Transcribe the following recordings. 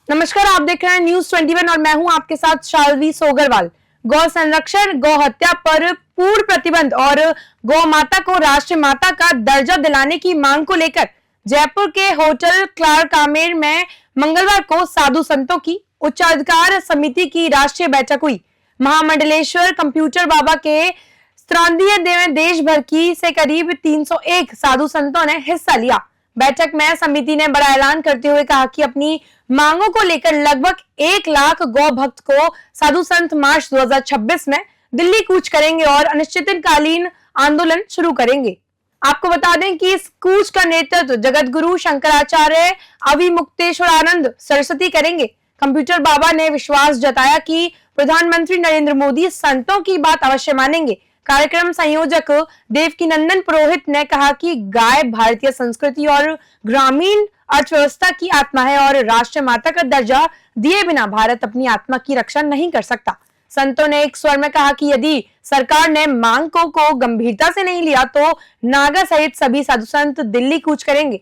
नमस्कार, आप देख रहे हैं न्यूज 21 और मैं हूं आपके साथ शालवी सोगरवाल। गौ संरक्षण, गौ हत्या पर पूर्ण प्रतिबंध और गौ माता को राष्ट्रीय माता का दर्जा दिलाने की मांग को लेकर जयपुर के होटल क्लार्क आमेर में मंगलवार को साधु संतों की उच्चाधिकार समिति की राष्ट्रीय बैठक हुई। महामंडलेश्वर कंप्यूटर बाबा के श्राद्धीय में देश भर की से करीब 301 साधु संतों ने हिस्सा लिया। बैठक में समिति ने बड़ा ऐलान करते हुए कहा कि अपनी मांगों को लेकर लगभग 1 लाख गौ भक्त को साधु संत मार्च 2026 में दिल्ली कूच करेंगे और अनिश्चितकालीन आंदोलन शुरू करेंगे। आपको बता दें कि इस कूच का नेतृत्व जगत गुरु शंकराचार्य अविमुक्तेश्वरानंद सरस्वती करेंगे। कंप्यूटर बाबा ने विश्वास जताया कि प्रधानमंत्री नरेंद्र मोदी संतों की बात अवश्य मानेंगे। कार्यक्रम संयोजक देवकीनंदन पुरोहित ने कहा कि गाय भारतीय संस्कृति और ग्रामीण अर्थव्यवस्था की आत्मा है और राष्ट्रीय माता का दर्जा दिए बिना भारत अपनी आत्मा की रक्षा नहीं कर सकता। संतों ने एक स्वर में कहा कि यदि सरकार ने मांगों को गंभीरता से नहीं लिया तो नागा सहित सभी साधु संत दिल्ली कूच करेंगे।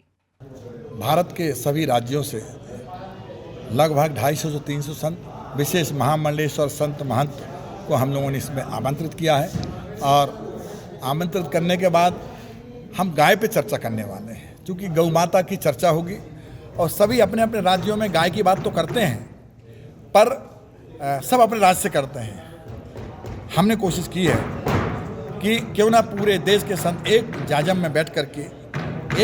भारत के सभी राज्यों से लगभग 250 से 300 संत, विशेष महामंडलेश्वर संत महंत को हम लोगों ने इसमें आमंत्रित किया है और आमंत्रित करने के बाद हम गाय पे चर्चा करने वाले हैं, क्योंकि गौ माता की चर्चा होगी और सभी अपने अपने राज्यों में गाय की बात तो करते हैं पर सब अपने राज्य से करते हैं। हमने कोशिश की है कि क्यों ना पूरे देश के संत एक जाजम में बैठ करके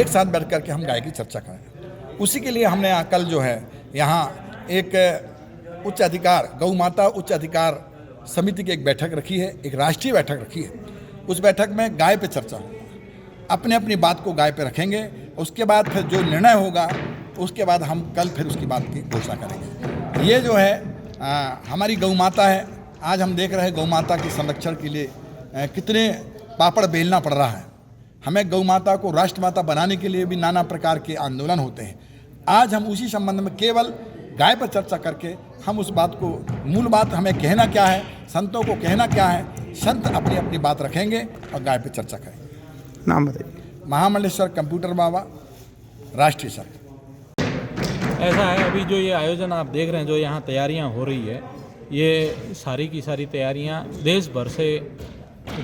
एक साथ बैठ करके हम गाय की चर्चा करें। उसी के लिए हमने कल जो है यहाँ एक उच्च अधिकार गौ माता उच्च अधिकार समिति की एक बैठक रखी है, एक राष्ट्रीय बैठक रखी है। उस बैठक में गाय पे चर्चा होगी, अपने अपनी बात को गाय पे रखेंगे। उसके बाद फिर जो निर्णय होगा उसके बाद हम कल फिर उसकी बात की घोषणा करेंगे। ये जो है हमारी गौ माता है। आज हम देख रहे हैं गौ माता के संरक्षण के लिए कितने पापड़ बेलना पड़ रहा है। हमें गौ माता को राष्ट्रमाता बनाने के लिए भी नाना प्रकार के आंदोलन होते हैं। आज हम उसी संबंध में केवल गाय पर चर्चा करके हम उस बात को मूल बात हमें कहना क्या है, संतों को कहना क्या है, संत अपनी अपनी बात रखेंगे और गाय पर चर्चा करेंगे। नाम बताइए। महामंडलेश्वर कंप्यूटर बाबा राष्ट्रीय संत। ऐसा है, अभी जो ये आयोजन आप देख रहे हैं, जो यहाँ तैयारियाँ हो रही है, ये सारी की सारी तैयारियाँ देश भर से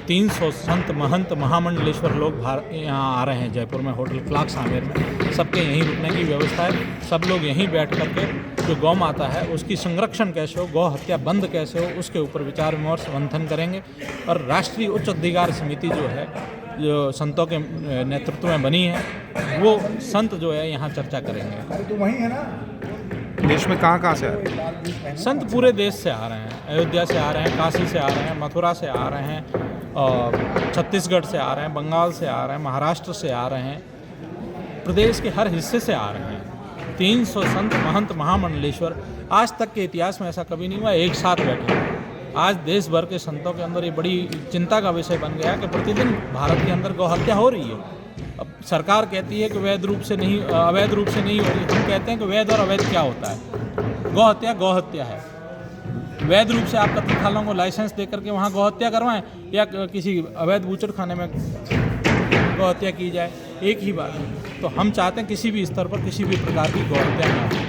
300 संत महंत महामंडलेश्वर लोग यहाँ आ रहे हैं। जयपुर में होटल क्लार्क आमेर में सबके यहीं रुकने की व्यवस्था है। सब लोग यहीं बैठ करके जो गौ माता है उसकी संरक्षण कैसे हो, गौ हत्या बंद कैसे हो, उसके ऊपर विचार विमर्श मंथन करेंगे। और राष्ट्रीय उच्च अधिकार समिति जो है, जो संतों के नेतृत्व में बनी है, वो संत जो है यहाँ चर्चा करेंगे। तो वही है ना, देश में कहाँ से आ रहे हैं संत? पूरे देश से आ रहे हैं। अयोध्या से आ रहे हैं, काशी से आ रहे हैं, मथुरा से आ रहे हैं, और छत्तीसगढ़ से आ रहे हैं, बंगाल से आ रहे हैं, महाराष्ट्र से आ रहे हैं, प्रदेश के हर हिस्से से आ रहे हैं। 300 संत महंत महामंडलेश्वर, आज तक के इतिहास में ऐसा कभी नहीं हुआ एक साथ बैठे। आज देश भर के संतों के अंदर ये बड़ी चिंता का विषय बन गया कि प्रतिदिन भारत के अंदर गौ हत्या हो रही है। अब सरकार कहती है कि अवैध रूप से नहीं हो रही। हम कहते हैं कि वैध और अवैध क्या होता है? गौ हत्या है। वैध रूप से आप कत्लखानों को लाइसेंस दे करके वहाँ गौ हत्या करवाएं या किसी अवैध बूचड़ खाने में गौ हत्या की जाए, एक ही बात है। तो हम चाहते हैं किसी भी स्तर पर किसी भी प्रकार की गौ हत्या न हो।